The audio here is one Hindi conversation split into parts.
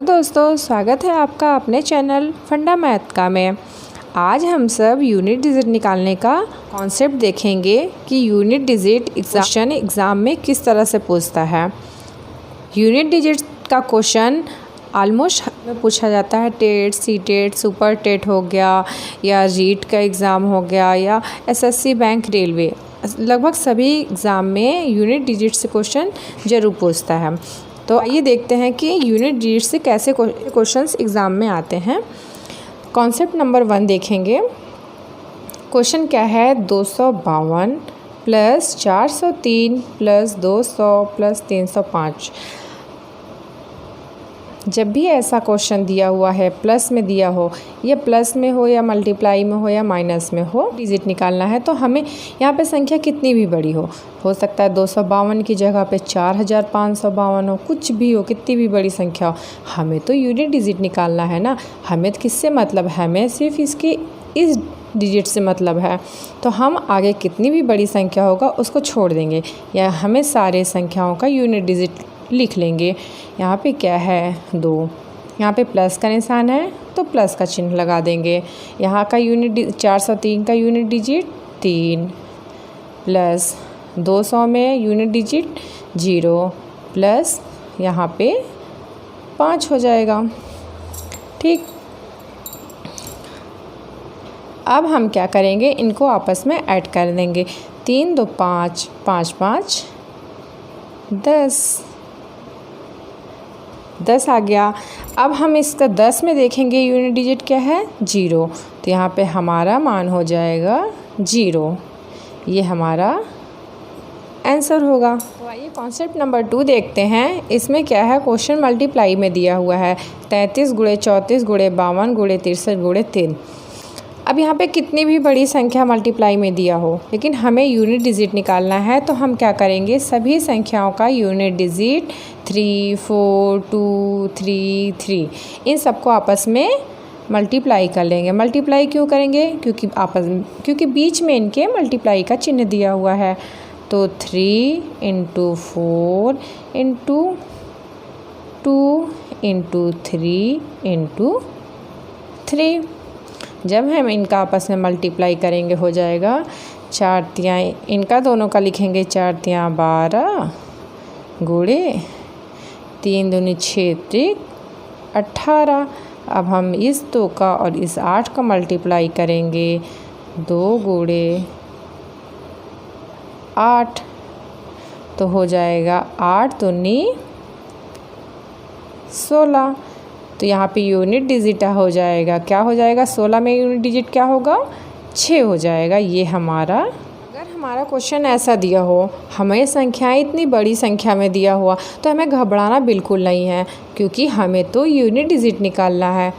दोस्तों, स्वागत है आपका अपने चैनल फंडा मैथ का में। आज हम सब यूनिट डिजिट निकालने का कॉन्सेप्ट देखेंगे कि यूनिट डिजिट क्वेश्चन एग्ज़ाम में किस तरह से पूछता है। यूनिट डिजिट का क्वेश्चन ऑलमोस्ट में पूछा जाता है। TET, C TET, super TET हो गया या रीट का एग्ज़ाम हो गया या एसएससी, बैंक, रेलवे, लगभग सभी एग्ज़ाम में यूनिट डिजिट से क्वेश्चन ज़रूर पूछता है। तो आइए देखते हैं कि यूनिट डिजिट से कैसे क्वेश्चंस एग्ज़ाम में आते हैं। कॉन्सेप्ट नंबर 1 देखेंगे। क्वेश्चन क्या है? 252 प्लस 403 प्लस 200 प्लस 305। जब भी ऐसा क्वेश्चन दिया हुआ है, प्लस में दिया हो या प्लस में हो या मल्टीप्लाई में हो या माइनस में हो, डिजिट निकालना है तो हमें यहाँ पे संख्या कितनी भी बड़ी हो सकता है 252 की जगह पे 4552 हो, कुछ भी हो, कितनी भी बड़ी संख्या हो, हमें तो यूनिट डिजिट निकालना है ना। हमें किससे मतलब है? हमें सिर्फ इसके इस डिजिट से मतलब है। तो हम आगे कितनी भी बड़ी संख्या होगा उसको छोड़ देंगे या हमें सारे संख्याओं का यूनिट डिजिट लिख लेंगे। यहाँ पे क्या है? 2, यहाँ पे प्लस का निशान है तो प्लस का चिन्ह लगा देंगे। यहाँ का यूनिट 403 का यूनिट डिजिट 3 प्लस 200 में यूनिट डिजिट 0 प्लस यहाँ पे 5 हो जाएगा। ठीक, अब हम क्या करेंगे? इनको आपस में ऐड कर देंगे। 3 2 5, 5 5 10 आ गया। अब हम इसका 10 में देखेंगे यूनिट डिजिट क्या है? 0, तो यहाँ पे हमारा मान हो जाएगा 0। ये हमारा आंसर होगा। तो आइए कॉन्सेप्ट नंबर 2 देखते हैं। इसमें क्या है? क्वेश्चन मल्टीप्लाई में दिया हुआ है 33 × 34 × 52 × 63 × 3। अब यहाँ पे कितनी भी बड़ी संख्या मल्टीप्लाई में दिया हो लेकिन हमें यूनिट डिजिट निकालना है तो हम क्या करेंगे? सभी संख्याओं का यूनिट डिजिट 3 4 2 3 3 इन सबको आपस में मल्टीप्लाई कर लेंगे। मल्टीप्लाई क्यों करेंगे? क्योंकि बीच में इनके मल्टीप्लाई का चिन्ह दिया हुआ है। तो 3 × 4 × 2 × 3 × 3। जब हम इनका आपस में मल्टीप्लाई करेंगे हो जाएगा 4 तियाँ, इनका दोनों का लिखेंगे 4 तियाँ 12 गुणे 3 दूनी 6 त्रिक 18। अब हम इस 2 का और इस 8 का मल्टीप्लाई करेंगे 2 गुणे 8 तो हो जाएगा 8 दूनी 16। तो यहाँ पे यूनिट डिजिट हो जाएगा, क्या हो जाएगा? 16 में यूनिट डिजिट क्या होगा? 6 हो जाएगा। ये हमारा, अगर हमारा क्वेश्चन ऐसा दिया हो, हमें संख्याएं इतनी बड़ी संख्या में दिया हुआ, तो हमें घबराना बिल्कुल नहीं है क्योंकि हमें तो यूनिट डिजिट निकालना है।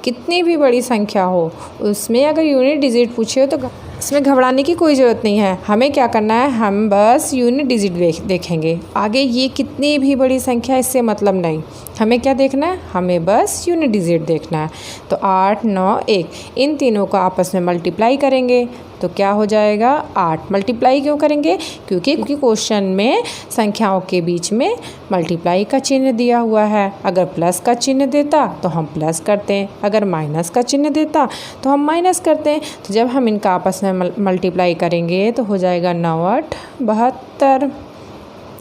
कितनी भी बड़ी संख्या हो उसमें अगर यूनिट डिजिट पूछे हो तो इसमें घबराने की कोई ज़रूरत नहीं है। हमें क्या करना है? हम बस यूनिट डिजिट देखेंगे। आगे ये कितनी भी बड़ी संख्या इससे मतलब नहीं, हमें क्या देखना है? हमें बस यूनिट डिजिट देखना है। तो 8 9 1 इन तीनों को आपस में मल्टीप्लाई करेंगे तो क्या हो जाएगा? 8। मल्टीप्लाई क्यों करेंगे? क्योंकि क्वेश्चन में संख्याओं के बीच में मल्टीप्लाई का चिन्ह दिया हुआ है। अगर प्लस का चिन्ह देता तो हम प्लस करते हैं, अगर माइनस का चिन्ह देता तो हम माइनस करते हैं। तो जब हम इनका आपस में मल्टीप्लाई करेंगे तो हो जाएगा 9 8 72।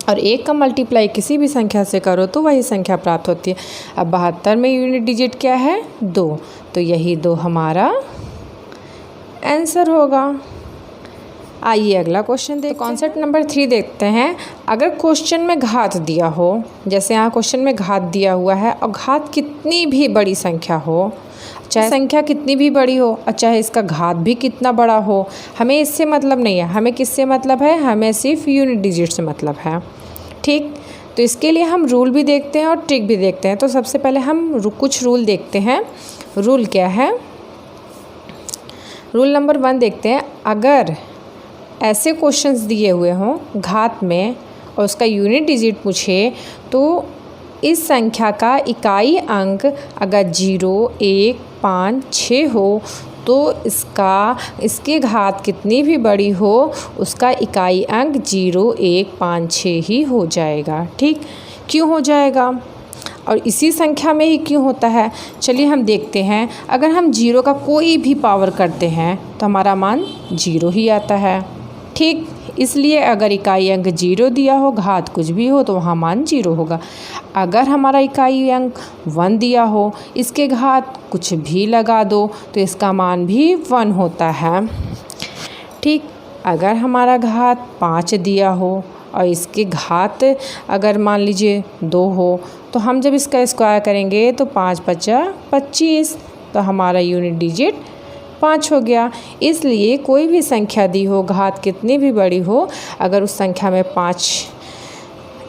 और 1 का मल्टीप्लाई किसी भी संख्या से करो तो वही संख्या प्राप्त होती है। अब 72 में यूनिट डिजिट क्या है? 2, तो यही 2 हमारा आंसर होगा। आइए अगला क्वेश्चन देखते हैं। कॉन्सेप्ट नंबर 3 देखते हैं। अगर क्वेश्चन में घात दिया हो, जैसे यहाँ क्वेश्चन में घात दिया हुआ है और घात कितनी भी बड़ी संख्या हो, चाहे संख्या कितनी भी बड़ी हो और चाहे इसका घात भी कितना बड़ा हो, हमें इससे मतलब नहीं है। हमें किससे मतलब है? हमें सिर्फ यूनिट डिजिट से मतलब है। ठीक, तो इसके लिए हम रूल भी देखते हैं और ट्रिक भी देखते हैं। तो सबसे पहले हम कुछ रूल देखते हैं। रूल क्या है? रूल नंबर 1 देखते हैं। अगर ऐसे क्वेश्चंस दिए हुए हों घात में और उसका यूनिट डिजिट पूछे तो इस संख्या का इकाई अंक अगर 0 1 5 6 हो तो इसके घात कितनी भी बड़ी हो उसका इकाई अंक 0 1 5 6 ही हो जाएगा। ठीक, क्यों हो जाएगा? और इसी संख्या में ही क्यों होता है, चलिए हम देखते हैं। अगर हम 0 का कोई भी पावर करते हैं तो हमारा मान 0 ही आता है। ठीक, इसलिए अगर इकाई अंक 0 दिया हो, घात कुछ भी हो, तो वहाँ मान 0 होगा। अगर हमारा इकाई अंक 1 दिया हो, इसके घात कुछ भी लगा दो तो इसका मान भी 1 होता है। ठीक, अगर हमारा घात 5 दिया हो और इसके घात अगर मान लीजिए 2 हो, तो हम जब इसका स्क्वायर करेंगे तो 5 पचा 25, तो हमारा यूनिट डिजिट 5 हो गया। इसलिए कोई भी संख्या दी हो, घात कितनी भी बड़ी हो, अगर उस संख्या में 5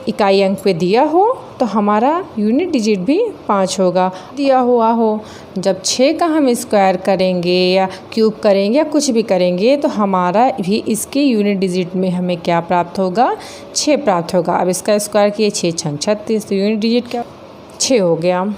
इकाई अंक पे दिया हो तो हमारा यूनिट डिजिट भी 5 होगा। दिया हुआ हो, जब 6 का हम स्क्वायर करेंगे या क्यूब करेंगे या कुछ भी करेंगे तो हमारा भी इसके यूनिट डिजिट में हमें क्या प्राप्त होगा, 6 प्राप्त होगा। अब इसका स्क्वायर किए 6 छंग 36, तो यूनिट डिजिट क्या 6 हो गया।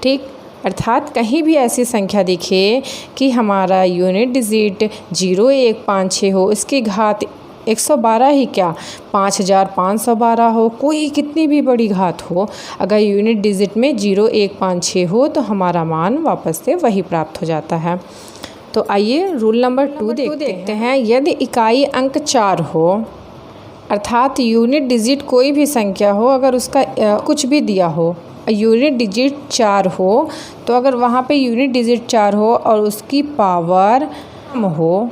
ठीक, अर्थात कहीं भी ऐसी संख्या दिखे कि हमारा यूनिट डिजिट 0, 1, 5, 6 हो, इसकी घात 112 ही क्या 5512 हो, कोई कितनी भी बड़ी घात हो, अगर यूनिट डिजिट में 0, 1, 5, 6 हो तो हमारा मान वापस से वही प्राप्त हो जाता है। तो आइए रूल नंबर 2 देखते हैं। यदि इकाई अंक 4 हो, अर्थात यूनिट डिजिट कोई भी संख्या हो, अगर उसका कुछ भी दिया हो, यूनिट डिजिट 4 हो, तो अगर वहाँ पे यूनिट डिजिट 4 हो और उसकी पावर सम हो,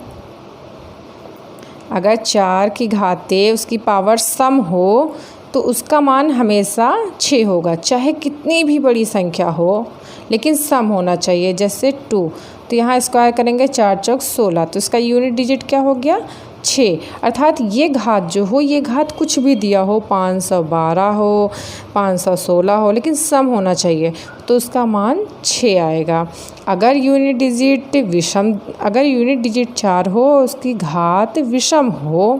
अगर 4 की घातें उसकी पावर सम हो तो उसका मान हमेशा 6 होगा, चाहे कितनी भी बड़ी संख्या हो, लेकिन सम होना चाहिए। जैसे 2, तो यहाँ स्क्वायर करेंगे 4 चौक 16, तो इसका यूनिट डिजिट क्या हो गया 6। अर्थात ये घात जो हो, ये घात कुछ भी दिया हो, 512 हो, 516 हो, लेकिन सम होना चाहिए, तो उसका मान 6 आएगा। अगर यूनिट डिजिट 4 हो, उसकी घात विषम हो,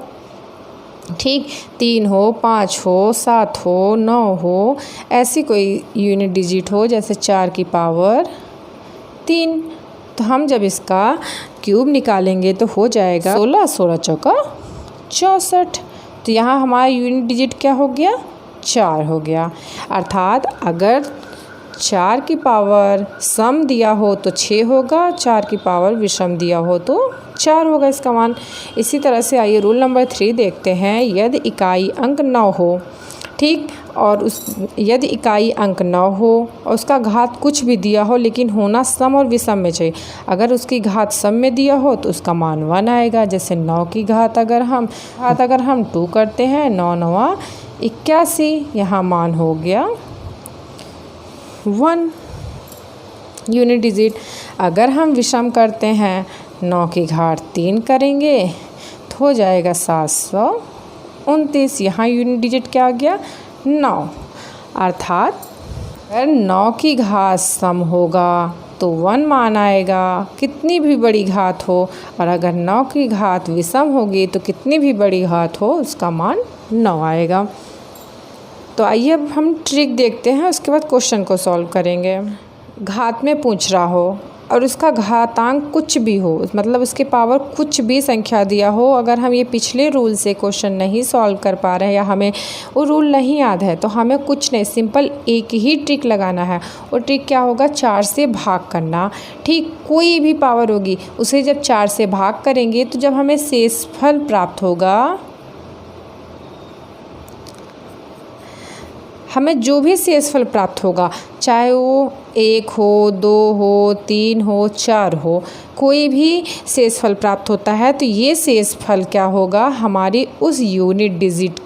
ठीक, 3 हो, 5 हो, 7 हो, 9 हो, ऐसी कोई यूनिट डिजिट हो, जैसे 4 की पावर 3, तो हम जब इसका क्यूब निकालेंगे तो हो जाएगा 16, 16 चौका 64, तो यहाँ हमारा यूनिट डिजिट क्या हो गया 4 हो गया। अर्थात अगर 4 की पावर सम दिया हो तो 6 होगा, 4 की पावर विषम दिया हो तो 4 होगा इसका मान। इसी तरह से आइए रूल नंबर 3 देखते हैं। यदि इकाई अंक 9 हो, ठीक, और यदि इकाई अंक 9 हो और उसका घात कुछ भी दिया हो, लेकिन होना सम और विषम में चाहिए। अगर उसकी घात सम में दिया हो तो उसका मान 1 आएगा। जैसे 9 की घात अगर हम 2 करते हैं, 9 9 81, यहाँ मान हो गया 1 यूनिट डिजिट। अगर हम विषम करते हैं, 9 की घात 3 करेंगे तो हो जाएगा 729, यहाँ यूनिट डिजिट क्या आ गया 9। अर्थात अगर 9 की घात सम होगा तो 1 मान आएगा, कितनी भी बड़ी घात हो, और अगर 9 की घात विषम होगी तो कितनी भी बड़ी घात हो उसका मान 9 आएगा। तो आइए अब हम ट्रिक देखते हैं, उसके बाद क्वेश्चन को सॉल्व करेंगे। घात में पूछ रहा हो और उसका घातांक कुछ भी हो, मतलब उसके पावर कुछ भी संख्या दिया हो, अगर हम ये पिछले रूल से क्वेश्चन नहीं सॉल्व कर पा रहे हैं या हमें वो रूल नहीं याद है, तो हमें कुछ नहीं, सिंपल एक ही ट्रिक लगाना है। और ट्रिक क्या होगा, 4 से भाग करना। ठीक, कोई भी पावर होगी उसे जब 4 से भाग करेंगे तो जब हमें शेषफल प्राप्त होगा, हमें जो भी शेषफल प्राप्त होगा, चाहे वो 1 हो, 2 हो, 3 हो, 4 हो, कोई भी शेषफल प्राप्त होता है, तो ये शेषफल क्या होगा, हमारी उस यूनिट डिजिट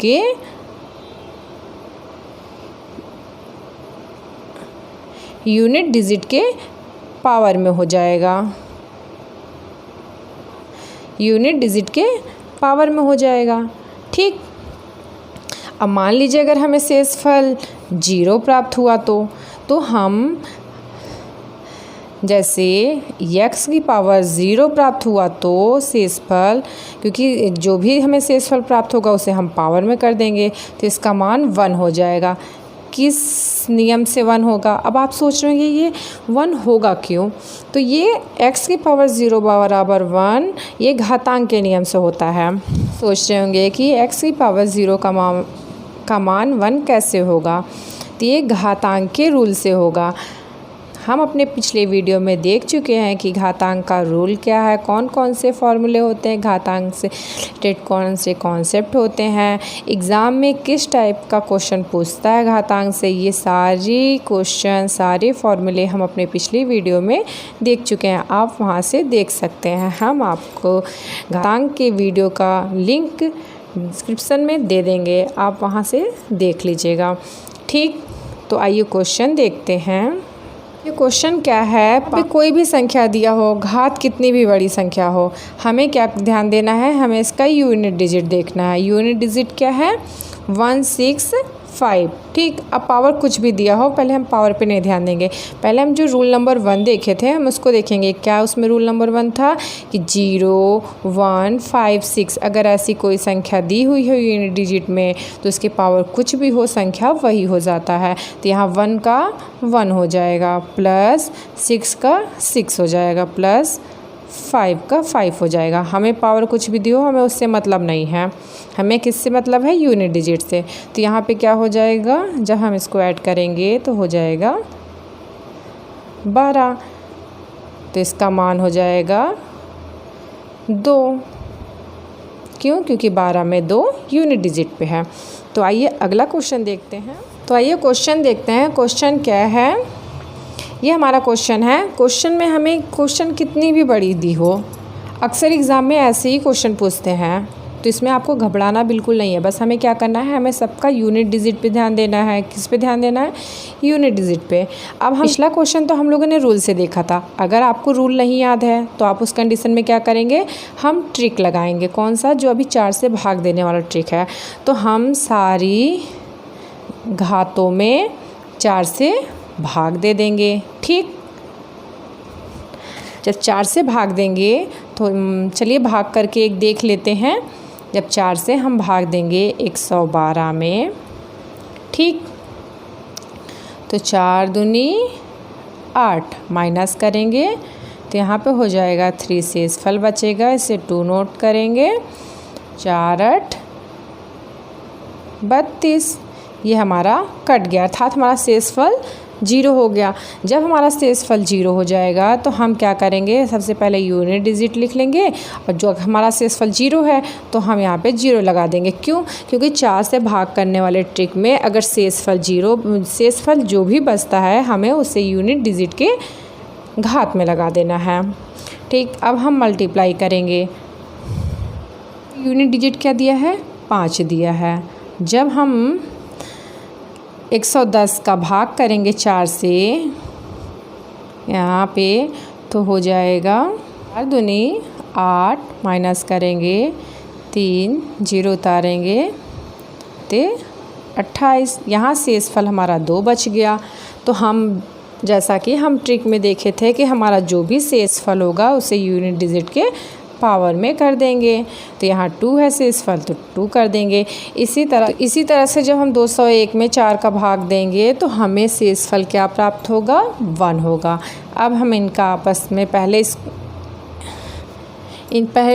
के पावर में हो जाएगा, यूनिट डिजिट के पावर में हो जाएगा। ठीक, अब मान लीजिए अगर हमें शेषफल 0 प्राप्त हुआ तो हम जैसे x की पावर 0 प्राप्त हुआ तो शेषफल, क्योंकि जो भी हमें शेषफल प्राप्त होगा उसे हम पावर में कर देंगे, तो इसका मान 1 हो जाएगा। किस नियम से 1 होगा, अब आप सोच रहे होंगे ये 1 होगा क्यों, तो ये x की पावर 0 बराबर 1 ये घातांक के नियम से होता है। सोच रहे होंगे कि x की पावर 0 का मान 1 कैसे होगा, तो ये घातांक के रूल से होगा। हम अपने पिछले वीडियो में देख चुके हैं कि घातांक का रूल क्या है, कौन कौन से फॉर्मूले होते हैं, घातांक से रिलेटेड कौन से कॉन्सेप्ट होते हैं, एग्ज़ाम में किस टाइप का क्वेश्चन पूछता है घातांक से। ये सारी क्वेश्चन, सारे फॉर्मूले हम अपने पिछली वीडियो में देख चुके हैं, आप वहाँ से देख सकते हैं। हम आपको घातांक के वीडियो का लिंक डिस्क्रिप्शन में दे देंगे, आप वहाँ से देख लीजिएगा। ठीक, तो आइए क्वेश्चन देखते हैं। ये क्वेश्चन क्या है, कोई भी संख्या दिया हो, घात कितनी भी बड़ी संख्या हो, हमें क्या ध्यान देना है, हमें इसका यूनिट डिजिट देखना है। यूनिट डिजिट क्या है, 165। ठीक, अब पावर कुछ भी दिया हो, पहले हम पावर पे नहीं ध्यान देंगे, पहले हम जो रूल नंबर 1 देखे थे हम उसको देखेंगे। क्या उसमें रूल नंबर 1 था कि 0, 1, 5, 6 अगर ऐसी कोई संख्या दी हुई है यूनिट डिजिट में तो उसकी पावर कुछ भी हो, संख्या वही हो जाता है। तो यहाँ 1 का 1 हो जाएगा, प्लस 6 का 6 हो जाएगा, प्लस 5 का 5 हो जाएगा। हमें पावर कुछ भी दियो, हमें उससे मतलब नहीं है, हमें किससे मतलब है, यूनिट डिजिट से। तो यहाँ पे क्या हो जाएगा, जब हम इसको ऐड करेंगे तो हो जाएगा 12, तो इसका मान हो जाएगा 2। क्यों, क्योंकि 12 में 2 यूनिट डिजिट पे है। तो आइए अगला क्वेश्चन देखते हैं। क्वेश्चन क्या है, ये हमारा क्वेश्चन है। क्वेश्चन में हमें क्वेश्चन कितनी भी बड़ी दी हो, अक्सर एग्ज़ाम में ऐसे ही क्वेश्चन पूछते हैं, तो इसमें आपको घबराना बिल्कुल नहीं है। बस हमें क्या करना है, हमें सबका यूनिट डिजिट पे ध्यान देना है। किस पे ध्यान देना है, यूनिट डिजिट पे। अब हम पिछला क्वेश्चन तो हम लोगों ने रूल से देखा था, अगर आपको रूल नहीं याद है तो आप उस कंडीशन में क्या करेंगे, हम ट्रिक लगाएंगे। कौन सा, जो अभी 4 से भाग देने वाला ट्रिक है। तो हम सारी घातों में 4 से भाग दे देंगे। ठीक, जब 4 से भाग देंगे तो चलिए भाग करके एक देख लेते हैं। जब 4 से हम भाग देंगे 112 में, ठीक, तो 4 दूनी 8 माइनस करेंगे तो यहाँ पे हो जाएगा 3 शेषफल बचेगा, इसे 2 नोट करेंगे। 4 8 32, ये हमारा कट गया, अर्थात हमारा शेषफल 0 हो गया। जब हमारा शेषफल 0 हो जाएगा तो हम क्या करेंगे, सबसे पहले यूनिट डिजिट लिख लेंगे, और जो हमारा शेषफल 0 है तो हम यहाँ पे 0 लगा देंगे। क्यों, क्योंकि 4 से भाग करने वाले ट्रिक में अगर शेषफल जो भी बचता है हमें उसे यूनिट डिजिट के घात में लगा देना है। ठीक, अब हम मल्टीप्लाई करेंगे। यूनिट डिजिट क्या दिया है, 5 दिया है। जब हम 110 का भाग करेंगे 4 से यहाँ पे तो हो जाएगा 4 दूनी 8 माइनस करेंगे 3 0 उतारेंगे तो 28। यहाँ शेषफल हमारा 2 बच गया। तो हम जैसा कि हम ट्रिक में देखे थे कि हमारा जो भी शेषफल होगा उसे यूनिट डिजिट के पावर में कर देंगे। तो यहाँ 2 है शेषफल तो 2 कर देंगे। इसी तरह से जब हम 201 में 4 का भाग देंगे तो हमें शेषफल क्या प्राप्त होगा, 1 होगा। अब हम इनका आपस में पहले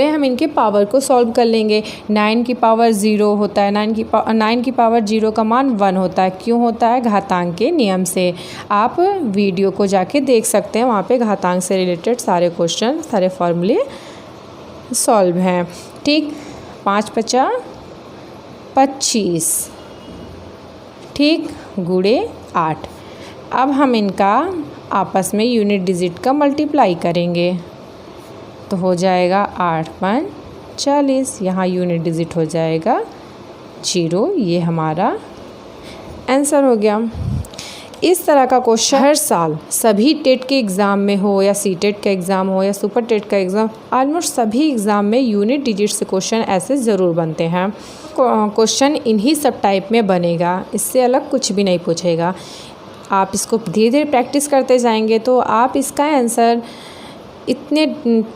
हम इनके पावर को सॉल्व कर लेंगे। 9 की पावर 0 होता है, 9 की पावर 0 का मान 1 होता है। क्यों होता है, घातांक के नियम से। आप वीडियो को जाके देख सकते हैं, वहाँ पे घातांक से रिलेटेड सारे क्वेश्चन, सारे फॉर्मूले सॉल्व हैं। ठीक, 5 5 25, ठीक, गुणे 8। अब हम इनका आपस में यूनिट डिजिट का मल्टीप्लाई करेंगे तो हो जाएगा 8 5 40। यहाँ यूनिट डिजिट हो जाएगा 0। ये हमारा आंसर हो गया। इस तरह का क्वेश्चन हर साल सभी टेट के एग्ज़ाम में हो या सी टेट का एग्ज़ाम हो या सुपर टेट का एग्ज़ाम, ऑलमोस्ट सभी एग्ज़ाम में यूनिट डिजिट से क्वेश्चन ऐसे ज़रूर बनते हैं। क्वेश्चन इन्हीं सब टाइप में बनेगा, इससे अलग कुछ भी नहीं पूछेगा। आप इसको धीरे धीरे प्रैक्टिस करते जाएंगे तो आप इसका आंसर इतने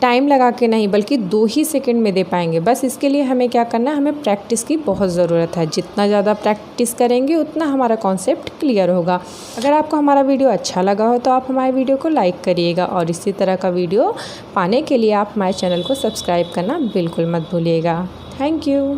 टाइम लगा के नहीं बल्कि 2 ही सेकंड में दे पाएंगे। बस इसके लिए हमें क्या करना है, हमें प्रैक्टिस की बहुत ज़रूरत है। जितना ज़्यादा प्रैक्टिस करेंगे उतना हमारा कॉन्सेप्ट क्लियर होगा। अगर आपको हमारा वीडियो अच्छा लगा हो तो आप हमारे वीडियो को लाइक करिएगा और इसी तरह का वीडियो पाने के लिए आप हमारे चैनल को सब्सक्राइब करना बिल्कुल मत भूलिएगा। Thank you.